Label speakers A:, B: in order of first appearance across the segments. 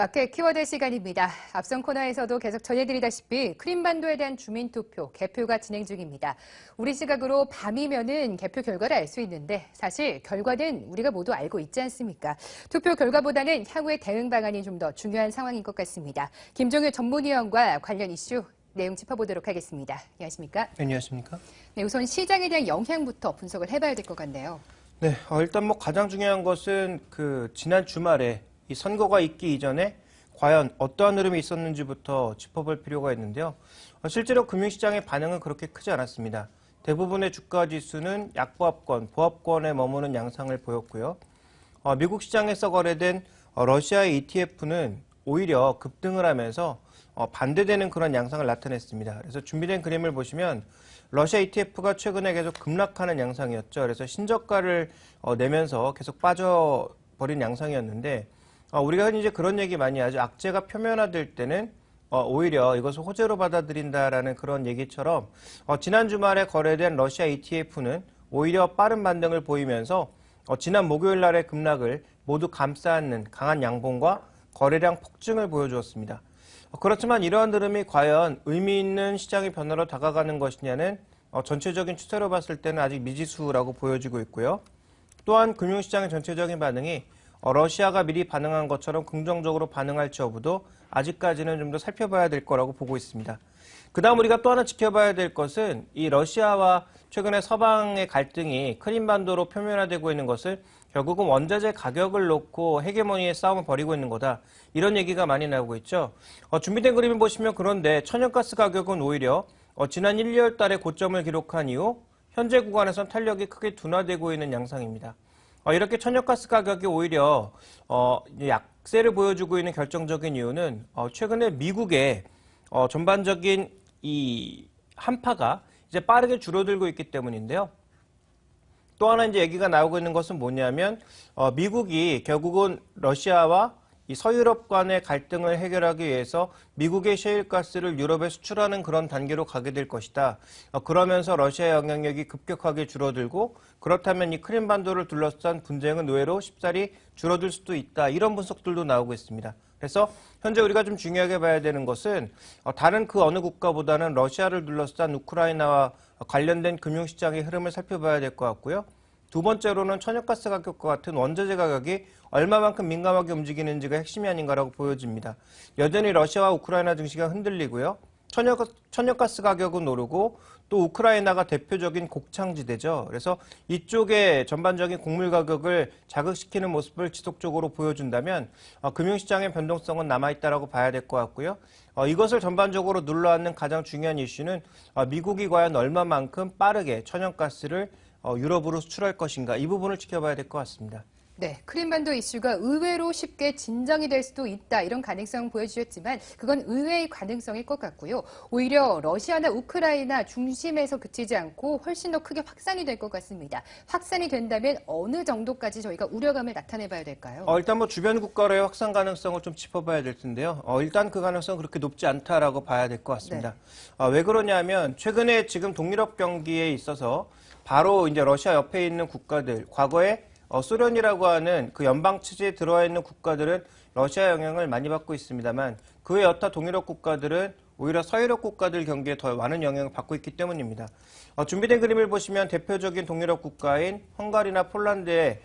A: 마켓 키워드 시간입니다. 앞선 코너에서도 계속 전해드리다시피 크림반도에 대한 주민투표, 개표가 진행 중입니다. 우리 시각으로 밤이면은 개표 결과를 알 수 있는데 사실 결과는 우리가 모두 알고 있지 않습니까? 투표 결과보다는 향후의 대응 방안이 좀 더 중요한 상황인 것 같습니다. 김종일 전문위원과 관련 이슈 내용 짚어보도록 하겠습니다. 안녕하십니까?
B: 안녕하십니까?
A: 네, 우선 시장에 대한 영향부터 분석을 해봐야 될 것 같네요.
B: 네, 일단 가장 중요한 것은 지난 주말에 이 선거가 있기 이전에 과연 어떠한 흐름이 있었는지부터 짚어볼 필요가 있는데요. 실제로 금융시장의 반응은 그렇게 크지 않았습니다. 대부분의 주가 지수는 약보합권, 보합권에 머무는 양상을 보였고요. 미국 시장에서 거래된 러시아의 ETF는 오히려 급등을 하면서 반대되는 그런 양상을 나타냈습니다. 그래서 준비된 그림을 보시면 러시아 ETF가 최근에 계속 급락하는 양상이었죠. 그래서 신저가를 내면서 계속 빠져버린 양상이었는데 우리가 흔히 이제 그런 얘기 많이 하죠. 악재가 표면화될 때는 오히려 이것을 호재로 받아들인다라는 그런 얘기처럼 지난 주말에 거래된 러시아 ETF는 오히려 빠른 반등을 보이면서 지난 목요일 날의 급락을 모두 감싸안는 강한 양봉과 거래량 폭증을 보여주었습니다. 그렇지만 이러한 흐름이 과연 의미 있는 시장의 변화로 다가가는 것이냐는 전체적인 추세로 봤을 때는 아직 미지수라고 보여지고 있고요. 또한 금융시장의 전체적인 반응이 러시아가 미리 반응한 것처럼 긍정적으로 반응할지 여부도 아직까지는 좀 더 살펴봐야 될 거라고 보고 있습니다. 그 다음 우리가 또 하나 지켜봐야 될 것은 이 러시아와 최근에 서방의 갈등이 크림반도로 표면화되고 있는 것을 결국은 원자재 가격을 놓고 헤게모니의 싸움을 벌이고 있는 거다. 이런 얘기가 많이 나오고 있죠. 준비된 그림을 보시면 그런데 천연가스 가격은 오히려 지난 1, 2월 달에 고점을 기록한 이후 현재 구간에선 탄력이 크게 둔화되고 있는 양상입니다. 이렇게 천연가스 가격이 오히려 약세를 보여주고 있는 결정적인 이유는 최근에 미국의 전반적인 이 한파가 이제 빠르게 줄어들고 있기 때문인데요. 또 하나 이제 얘기가 나오고 있는 것은 뭐냐면 미국이 결국은 러시아와 이 서유럽 간의 갈등을 해결하기 위해서 미국의 셰일가스를 유럽에 수출하는 그런 단계로 가게 될 것이다. 그러면서 러시아의 영향력이 급격하게 줄어들고 그렇다면 이 크림반도를 둘러싼 분쟁은 의외로 쉽사리 줄어들 수도 있다. 이런 분석들도 나오고 있습니다. 그래서 현재 우리가 좀 중요하게 봐야 되는 것은 다른 그 어느 국가보다는 러시아를 둘러싼 우크라이나와 관련된 금융시장의 흐름을 살펴봐야 될 것 같고요. 두 번째로는 천연가스 가격과 같은 원자재 가격이 얼마만큼 민감하게 움직이는지가 핵심이 아닌가라고 보여집니다. 여전히 러시아와 우크라이나 증시가 흔들리고요. 천연가스 가격은 오르고 또 우크라이나가 대표적인 곡창지대죠. 그래서 이쪽에 전반적인 곡물 가격을 자극시키는 모습을 지속적으로 보여준다면 금융시장의 변동성은 남아있다고 봐야 될 것 같고요. 이것을 전반적으로 눌러앉는 가장 중요한 이슈는 미국이 과연 얼마만큼 빠르게 천연가스를 유럽으로 수출할 것인가 이 부분을 지켜봐야 될 것 같습니다.
A: 네, 크림반도 이슈가 의외로 쉽게 진정이 될 수도 있다 이런 가능성 보여주셨지만 그건 의외의 가능성일 것 같고요. 오히려 러시아나 우크라이나 중심에서 그치지 않고 훨씬 더 크게 확산이 될 것 같습니다. 확산이 된다면 어느 정도까지 저희가 우려감을 나타내봐야 될까요?
B: 일단 주변 국가로의 확산 가능성을 좀 짚어봐야 될 텐데요. 일단 그 가능성은 그렇게 높지 않다라고 봐야 될 것 같습니다. 네. 왜 그러냐면 최근에 지금 동유럽 경기에 있어서 바로 이제 러시아 옆에 있는 국가들, 과거에 소련이라고 하는 그 연방 체제에 들어와 있는 국가들은 러시아 영향을 많이 받고 있습니다만 그 외 여타 동유럽 국가들은 오히려 서유럽 국가들 경기에 더 많은 영향을 받고 있기 때문입니다. 준비된 그림을 보시면 대표적인 동유럽 국가인 헝가리나 폴란드의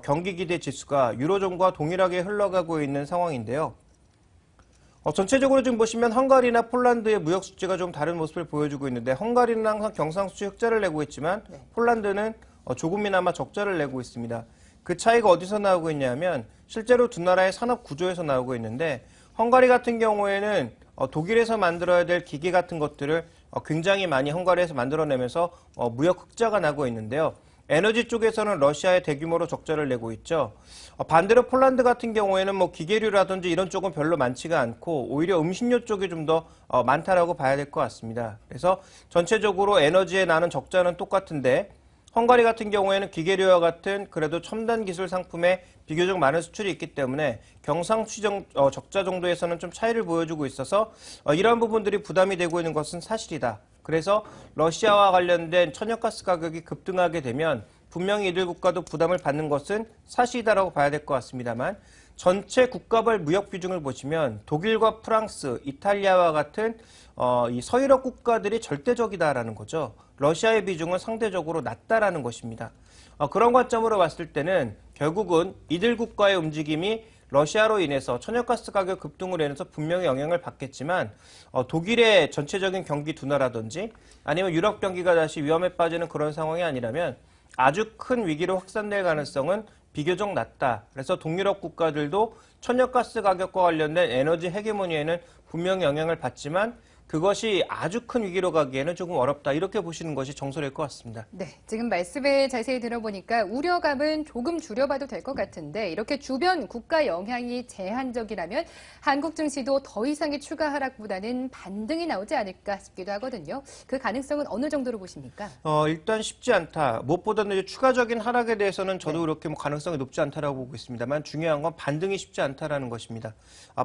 B: 경기 기대 지수가 유로존과 동일하게 흘러가고 있는 상황인데요. 전체적으로 지금 보시면 헝가리나 폴란드의 무역 수지가 좀 다른 모습을 보여주고 있는데 헝가리는 항상 경상수지 흑자를 내고 있지만 폴란드는 조금이나마 적자를 내고 있습니다. 그 차이가 어디서 나오고 있냐면 실제로 두 나라의 산업 구조에서 나오고 있는데 헝가리 같은 경우에는 독일에서 만들어야 될 기계 같은 것들을 굉장히 많이 헝가리에서 만들어내면서 무역 흑자가 나고 있는데요. 에너지 쪽에서는 러시아에 대규모로 적자를 내고 있죠. 반대로 폴란드 같은 경우에는 기계류라든지 이런 쪽은 별로 많지가 않고 오히려 음식료 쪽이 좀 더 많다라고 봐야 될 것 같습니다. 그래서 전체적으로 에너지에 나는 적자는 똑같은데 헝가리 같은 경우에는 기계류와 같은 그래도 첨단 기술 상품에 비교적 많은 수출이 있기 때문에 경상수지 적자 정도에서는 좀 차이를 보여주고 있어서 이러한 부분들이 부담이 되고 있는 것은 사실이다. 그래서 러시아와 관련된 천연가스 가격이 급등하게 되면 분명히 이들 국가도 부담을 받는 것은 사실이다라고 봐야 될 것 같습니다만 전체 국가별 무역 비중을 보시면 독일과 프랑스, 이탈리아와 같은 이 서유럽 국가들이 절대적이다라는 거죠. 러시아의 비중은 상대적으로 낮다라는 것입니다. 그런 관점으로 봤을 때는 결국은 이들 국가의 움직임이 러시아로 인해서 천연가스 가격 급등으로 인해서 분명히 영향을 받겠지만 독일의 전체적인 경기 둔화라든지 아니면 유럽 경기가 다시 위험에 빠지는 그런 상황이 아니라면 아주 큰 위기로 확산될 가능성은 비교적 낮다. 그래서 동유럽 국가들도 천연가스 가격과 관련된 에너지 헤게모니에는 분명히 영향을 받지만 그것이 아주 큰 위기로 가기에는 조금 어렵다. 이렇게 보시는 것이 정설일 것 같습니다.
A: 네, 지금 말씀을 자세히 들어보니까 우려감은 조금 줄여봐도 될 것 같은데 이렇게 주변 국가 영향이 제한적이라면 한국 증시도 더 이상의 추가 하락보다는 반등이 나오지 않을까 싶기도 하거든요. 그 가능성은 어느 정도로 보십니까?
B: 일단 쉽지 않다. 무엇보다는 이제 추가적인 하락에 대해서는 저도 그렇게 가능성이 높지 않다라고 보고 있습니다만 중요한 건 반등이 쉽지 않다라는 것입니다.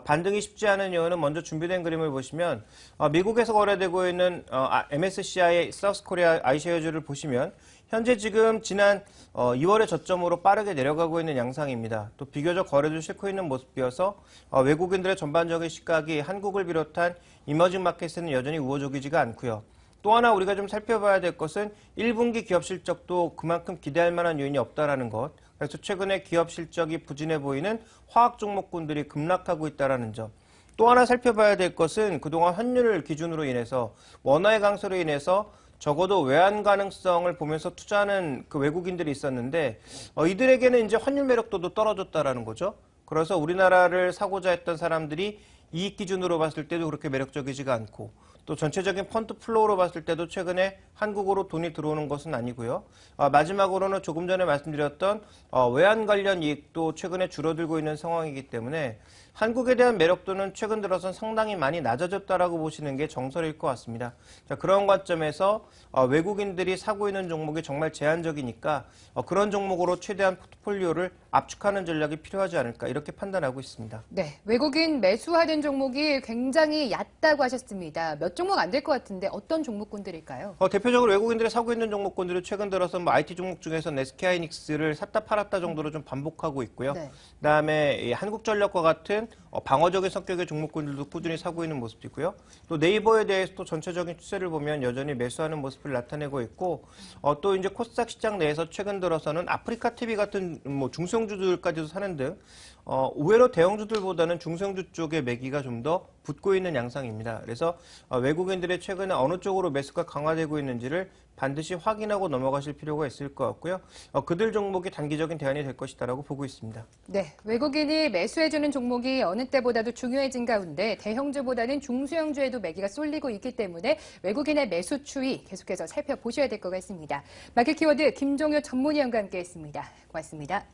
B: 반등이 쉽지 않은 이유는 먼저 준비된 그림을 보시면 미국에서 거래되고 있는 MSCI의 사우스코리아 아이셰어주를 보시면 현재 지금 지난 2월의 저점으로 빠르게 내려가고 있는 양상입니다. 또 비교적 거래도 싣고 있는 모습이어서 외국인들의 전반적인 시각이 한국을 비롯한 이머징 마켓에는 여전히 우호적이지가 않고요. 또 하나 우리가 좀 살펴봐야 될 것은 1분기 기업 실적도 그만큼 기대할 만한 요인이 없다라는 것. 그래서 최근에 기업 실적이 부진해 보이는 화학 종목군들이 급락하고 있다는 점. 또 하나 살펴봐야 될 것은 그동안 환율을 기준으로 인해서 원화의 강세로 인해서 적어도 외환 가능성을 보면서 투자하는 그 외국인들이 있었는데 이들에게는 이제 환율 매력도도 떨어졌다라는 거죠. 그래서 우리나라를 사고자 했던 사람들이 이익 기준으로 봤을 때도 그렇게 매력적이지가 않고 또 전체적인 펀드 플로우로 봤을 때도 최근에 한국으로 돈이 들어오는 것은 아니고요. 마지막으로는 조금 전에 말씀드렸던 외환 관련 이익도 최근에 줄어들고 있는 상황이기 때문에 한국에 대한 매력도는 최근 들어선 상당히 많이 낮아졌다라고 보시는 게 정설일 것 같습니다. 자, 그런 관점에서 외국인들이 사고 있는 종목이 정말 제한적이니까 그런 종목으로 최대한 포트폴리오를 압축하는 전략이 필요하지 않을까 이렇게 판단하고 있습니다.
A: 네, 외국인 매수하는 종목이 굉장히 얕다고 하셨습니다. 몇 종목 안 될 것 같은데 어떤 종목군들일까요?
B: 대표적으로 외국인들이 사고 있는 종목군들은 최근 들어서 IT 종목 중에서 SK하이닉스를 샀다 팔았다 정도로 좀 반복하고 있고요.
A: 네.
B: 그다음에 한국전력과 같은 방어적인 성격의 종목군들도 꾸준히 사고 있는 모습이고요. 또 네이버에 대해서 또 전체적인 추세를 보면 여전히 매수하는 모습을 나타내고 있고 또 이제 코스닥 시장 내에서 최근 들어서는 아프리카 TV 같은 중소형주들까지도 사는 등 의외로 대형주들보다는 중소형주 쪽의 매기가 좀 더 붙고 있는 양상입니다. 그래서 외국인들의 최근에 어느 쪽으로 매수가 강화되고 있는지를 반드시 확인하고 넘어가실 필요가 있을 것 같고요. 그들 종목이 단기적인 대안이 될 것이다라고 보고 있습니다.
A: 네, 외국인이 매수해주는 종목이 어느 때보다도 중요해진 가운데 대형주보다는 중소형주에도 매기가 쏠리고 있기 때문에 외국인의 매수 추이 계속해서 살펴보셔야 될 것 같습니다. 마켓 키워드 김종효 전문위원과 함께했습니다. 고맙습니다.